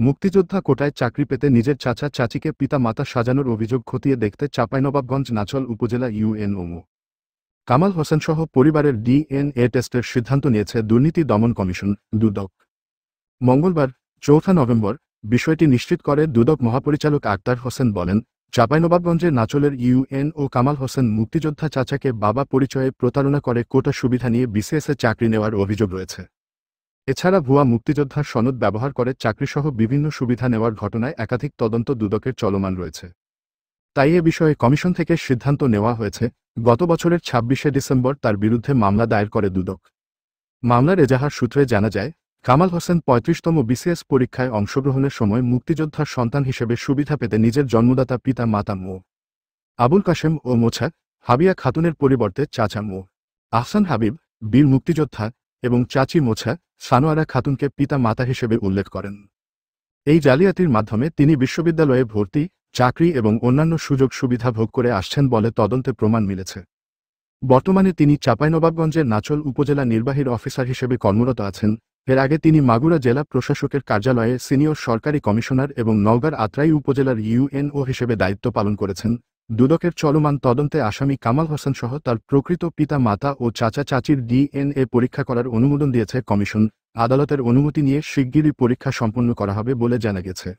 মুক্তিযোদ্ধা কোটায় চাকরি পেতে নিজের চাচা চাচিকে পিতা মাতা সাজানোর অভিযোগ খতিয়ে দেখতে চাঁপাইনবাবগঞ্জ নাচল উপজেলা ইউএনও কামাল হোসেনসহ পরিবারের ডিএনএ টেস্টের সিদ্ধান্ত নিয়েছে দুর্নীতি দমন কমিশন দুদক। মঙ্গলবার ৪ নভেম্বর বিষয়টি নিশ্চিত করে দুদক মহাপরিচালক আক্তার হোসেন বলেন, চাঁপাইনবাবগঞ্জের নাচলের ইউএনও কামাল হোসেন মুক্তিযোদ্ধা চাচাকে বাবা পরিচয়ে প্রতারণা করে কোটা সুবিধা নিয়ে বিসিএসে চাকরি নেওয়ার অভিযোগ রয়েছে। এছাড়া ভুয়া মুক্তিযোদ্ধার সনদ ব্যবহার করে চাকরিসহ বিভিন্ন সুবিধা নেওয়ার ঘটনায় একাধিক তদন্ত দুদকের চলমান রয়েছে। তাই এ বিষয়ে কমিশন থেকে সিদ্ধান্ত নেওয়া হয়েছে। গত বছরের ২৬শে ডিসেম্বর তার বিরুদ্ধে মামলা দায়ের করে দুদক। মামলার এজাহার সূত্রে জানা যায়, কামাল হোসেন ৩৫তম বিসিএস পরীক্ষায় অংশগ্রহণের সময় মুক্তিযোদ্ধার সন্তান হিসেবে সুবিধা পেতে নিজের জন্মদাতা পিতা মাতা মো. আবুল কাশেম ও মোছা হাবিয়া খাতুনের পরিবর্তে চাচা মো. আহসান হাবিব, বীর মুক্তিযোদ্ধা এবং চাচি মোছা সানোয়ারা খাতুনকে পিতা মাতা হিসেবে উল্লেখ করেন। এই জালিয়াতির মাধ্যমে তিনি বিশ্ববিদ্যালয়ে ভর্তি, চাকরি এবং অন্যান্য সুযোগ সুবিধা ভোগ করে আসছেন বলে তদন্তে প্রমাণ মিলেছে। বর্তমানে তিনি চাঁপাইনবাবগঞ্জের নাচল উপজেলা নির্বাহীর অফিসার হিসেবে কর্মরত আছেন। এর আগে তিনি মাগুরা জেলা প্রশাসকের কার্যালয়ে সিনিয়র সরকারি কমিশনার এবং নওগাঁর আত্রাই উপজেলার ইউএনও হিসেবে দায়িত্ব পালন করেছেন। দুদকের চলমান তদন্তে আসামি কামাল হোসেন সহ তার প্রকৃত পিতা মাতা ও চাচা চাচির ডিএনএ পরীক্ষা করার অনুমোদন দিয়েছে কমিশন। আদালতের অনুমতি নিয়ে শিগগিরই পরীক্ষা সম্পন্ন করা হবে বলে জানা গেছে।